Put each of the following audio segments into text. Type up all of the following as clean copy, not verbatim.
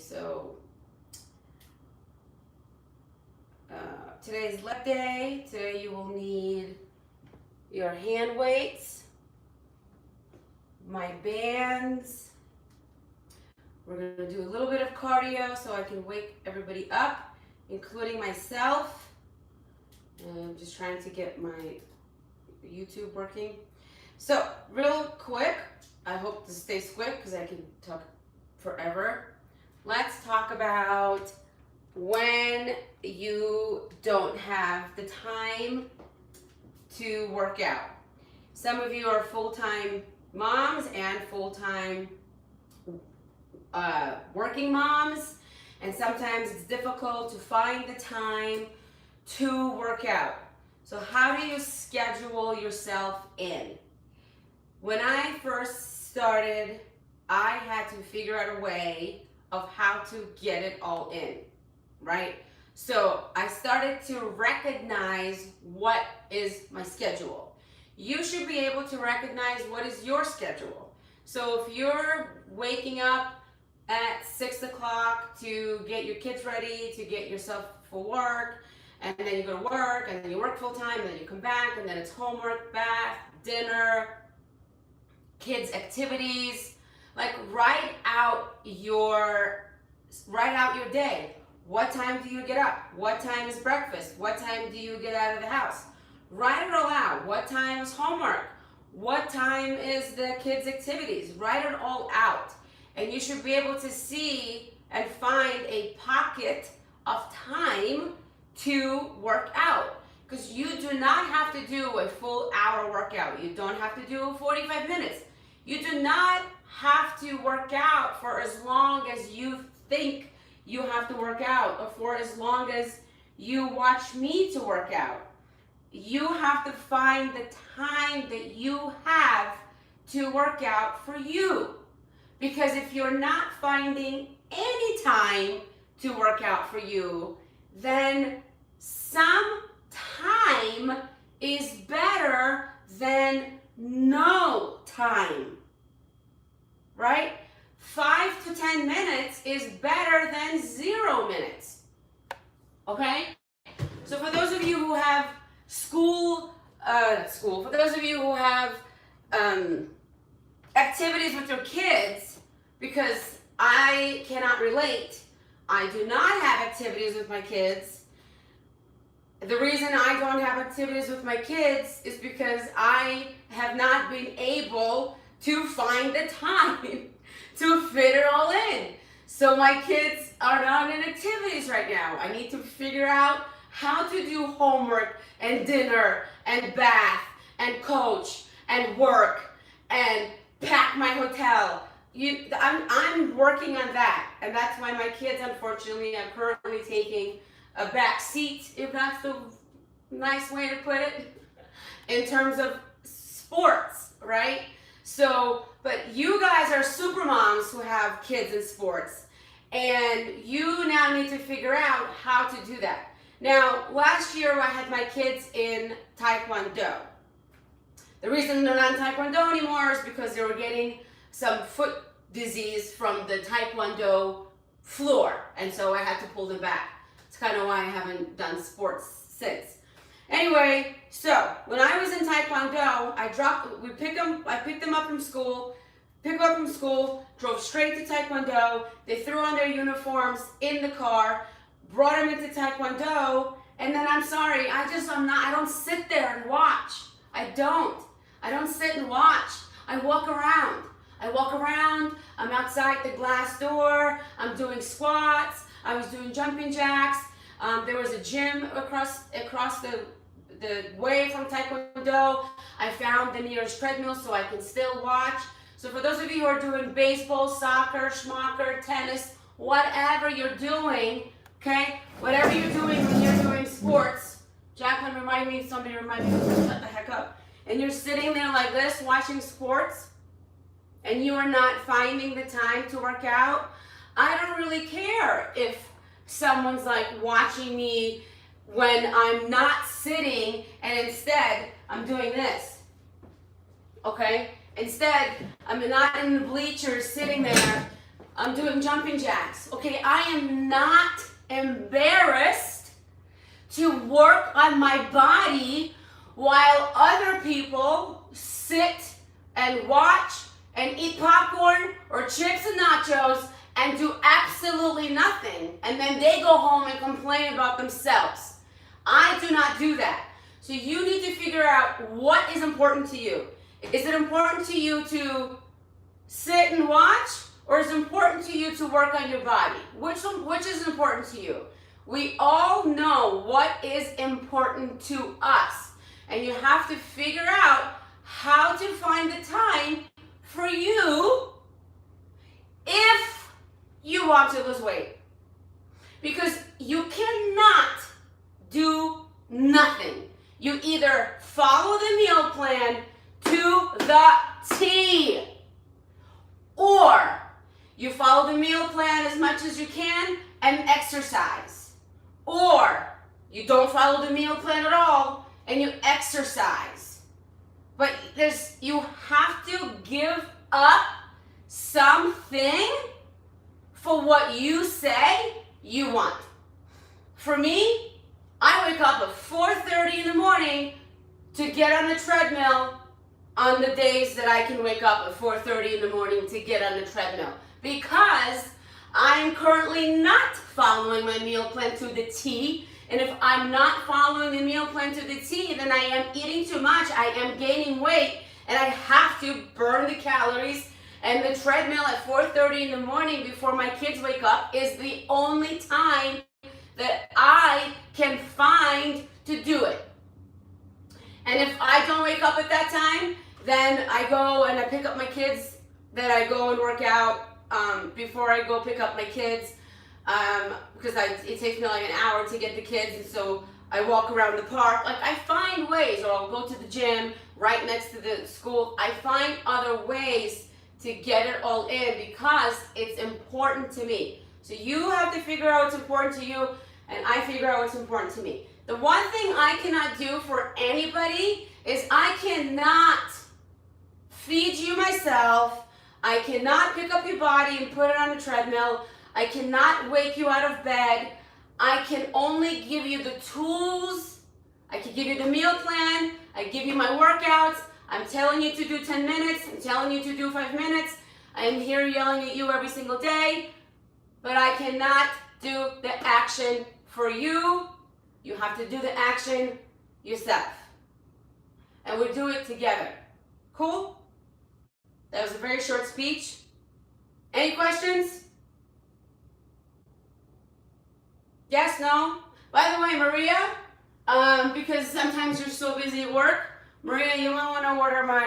so today is leg day. Today you will need your hand weights, my bands. We're going to do a little bit of cardio so I can wake everybody up, including myself. I'm just trying to get my YouTube working. So real quick, I hope this stays quick because I can talk forever. Let's talk about when you don't have the time to work out. Some of you are full-time moms and full-time working moms, and sometimes it's difficult to find the time to work out. So how do you schedule yourself in? When I first started, I had to figure out a way of how to get it all in, right? So I started to recognize what is my schedule. You should be able to recognize what is your schedule. So if you're waking up at 6 o'clock to get your kids ready, to get yourself for work, and then you go to work, and then you work full time, and then you come back, and then it's homework, bath, dinner, kids' activities. Like write out your day. What time do you get up? What time is breakfast? What time do you get out of the house? Write it all out. What time is homework? What time is the kids' activities? Write it all out. And you should be able to see and find a pocket of time to work out. Because you do not have to do a full hour workout. You don't have to do 45 minutes. You do not have to work out for as long as you think you have to work out, or for as long as you watch me to work out. You have to find the time that you have to work out for you. Because if you're not finding any time to work out for you, then some time is better than no time, right? 5 to 10 minutes is better than 0 minutes, okay? So for those of you who have for those of you who have activities with your kids, because I cannot relate, I do not have activities with my kids. The reason I don't have activities with my kids is because I have not been able to find the time to fit it all in. So my kids are not in activities right now. I need to figure out how to do homework and dinner and bath and coach and work and pack my hotel. I'm working on that, and that's why my kids, unfortunately, are currently taking a back seat, if that's the nice way to put it, in terms of sports, right? So, but you guys are super moms who have kids in sports, and you now need to figure out how to do that. Now, last year I had my kids in Taekwondo. The reason they're not in Taekwondo anymore is because they were getting some foot disease from the Taekwondo floor, and so I had to pull them back. It's kind of why I haven't done sports since. Anyway, so when I was in Taekwondo, I picked them up from school, drove straight to Taekwondo. They threw on their uniforms in the car, brought them into Taekwondo, and then I'm sorry, I don't sit there and watch. I don't sit and watch. I walk around. I'm outside the glass door. I'm doing squats. I was doing jumping jacks. There was a gym across the way from Taekwondo. I found the nearest treadmill so I can still watch. So for those of you who are doing baseball, soccer, schmocker, tennis, whatever you're doing, okay? Whatever you're doing when you're doing sports, Jacqueline, somebody remind me to shut the heck up. And you're sitting there like this watching sports, and you are not finding the time to work out, I don't really care if someone's like watching me when I'm not sitting and instead I'm doing this, okay? Instead, I'm not in the bleachers sitting there I'm doing jumping jacks. Okay, I am not embarrassed to work on my body while other people sit and watch and eat popcorn or chips and nachos and do absolutely nothing. And then they go home and complain about themselves. I do not do that. So you need to figure out what is important to you. Is it important to you to sit and watch, or is it important to you to work on your body? Which is important to you? We all know what is important to us, and you have to figure out how to find the time for you if you want to lose weight. Because you cannot do nothing. You either follow the meal plan to the T, or you follow the meal plan as much as you can and exercise, or you don't follow the meal plan at all and you exercise. But you have to give up something for what you say you want. For me, I wake up at 4:30 in the morning to get on the treadmill on the days that I can wake up at 4:30 in the morning to get on the treadmill, because I'm currently not following my meal plan to the T. And if I'm not following the meal plan to the T, then I am eating too much, I am gaining weight, and I have to burn the calories. And the treadmill at 4:30 in the morning before my kids wake up is the only time that I can find to do it. And if I don't wake up at that time, then I go and I pick up my kids, then I go and work out before I go pick up my kids, because it takes me like an hour to get the kids, and so I walk around the park. Like, I find ways, or I'll go to the gym right next to the school. I find other ways to get it all in because it's important to me. So you have to figure out what's important to you, and I figure out what's important to me. The one thing I cannot do for anybody is I cannot feed you myself. I cannot pick up your body and put it on a treadmill. I cannot wake you out of bed. I can only give you the tools. I can give you the meal plan. I give you my workouts. I'm telling you to do 10 minutes. I'm telling you to do 5 minutes. I am here yelling at you every single day, but I cannot do the action for you. You have to do the action yourself. And we do it together. Cool? That was a very short speech. Any questions? Yes, no? By the way, Maria, because sometimes you're so busy at work, Maria, you might want to order my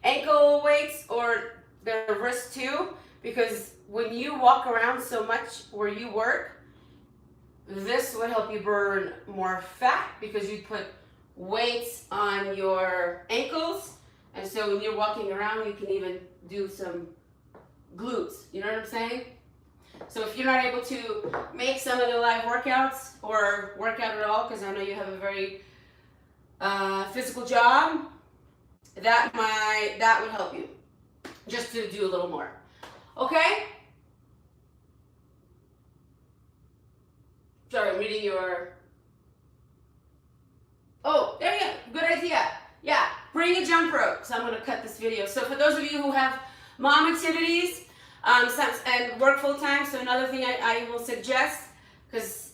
ankle weights or the wrist too, because when you walk around so much where you work, this would help you burn more fat because you put weights on your ankles, and so when you're walking around, you can even do some glutes. You know what I'm saying? So if you're not able to make some of the live workouts or work out at all, because I know you have a very physical job, that would help you just to do a little more. Okay? Sorry, I'm reading your... Oh, there you go. Good idea. Yeah, bring a jump rope. So I'm going to cut this video. So for those of you who have mom activities and work full time, so another thing I will suggest, because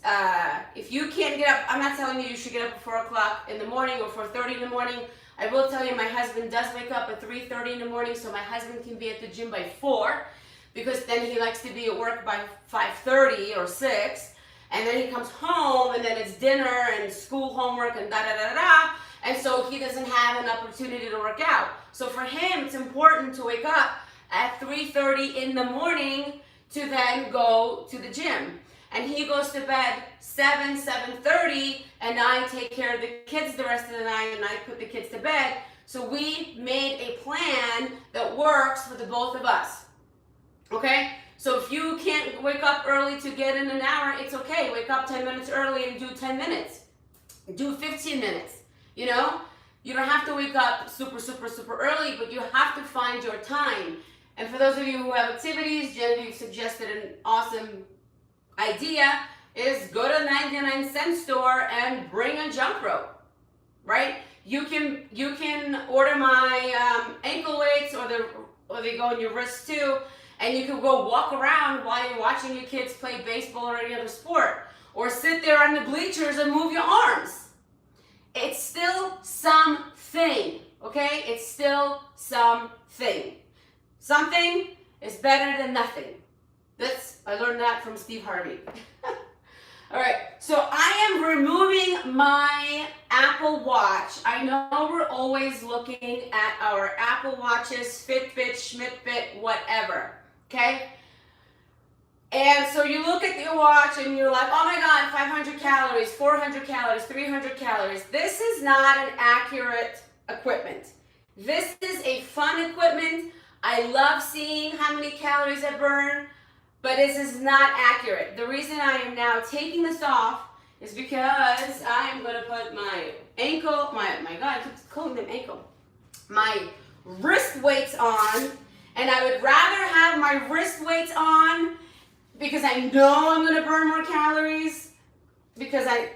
if you can't get up, I'm not telling you should get up at 4 o'clock in the morning or 4:30 in the morning. I will tell you my husband does wake up at 3:30 in the morning, so my husband can be at the gym by 4, because then he likes to be at work by 5:30 or 6, and then he comes home, and then it's dinner and school homework and da-da-da-da, and so he doesn't have an opportunity to work out. So for him, it's important to wake up at 3:30 in the morning to then go to the gym. And he goes to bed 7:30, and I take care of the kids the rest of the night, and I put the kids to bed. So we made a plan that works for the both of us. Okay? So if you can't wake up early to get in an hour, it's okay. Wake up 10 minutes early and do 10 minutes. Do 15 minutes. You know? You don't have to wake up super early, but you have to find your time. And for those of you who have activities, Genevieve suggested an awesome idea is go to the 99-cent store and bring a jump rope, right? You can order my ankle weights, or they go in your wrist too, and you can go walk around while you're watching your kids play baseball or any other sport, or sit there on the bleachers and move your arms. It's still something, okay? It's still something. Something is better than nothing. I learned that from Steve Harvey. All right, so I am removing my Apple Watch. I know we're always looking at our Apple Watches, Fitbit, Schmidtbit, whatever, okay? And so you look at your watch and you're like, oh my God, 500 calories, 400 calories, 300 calories. This is not an accurate equipment. This is a fun equipment. I love seeing how many calories I burn, but this is not accurate. The reason I am now taking this off is because I am going to put my ankle, my God, I keep calling them ankle, my wrist weights on, and I would rather have my wrist weights on because I know I'm going to burn more calories because I'm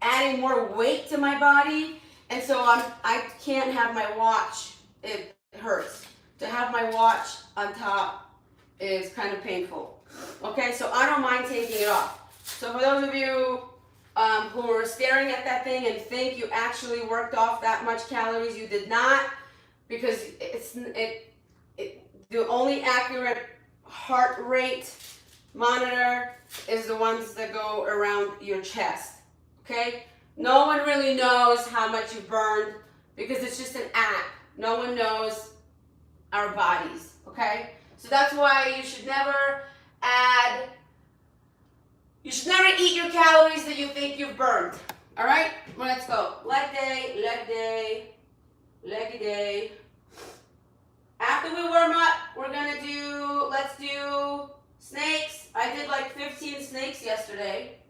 adding more weight to my body, and so I can't have my watch. It hurts. To have my watch on top is kind of painful. Okay, so I don't mind taking it off. So for those of you who are staring at that thing and think you actually worked off that much calories, you did not, because the only accurate heart rate monitor is the ones that go around your chest. Okay, no one really knows how much you burned because it's just an app. No one knows our bodies. Okay, so that's why you should never eat your calories that you think you've burned. All right, well, let's go. Leg day, leg day, leggy day. After we warm up, let's do snakes. I did like 15 snakes yesterday.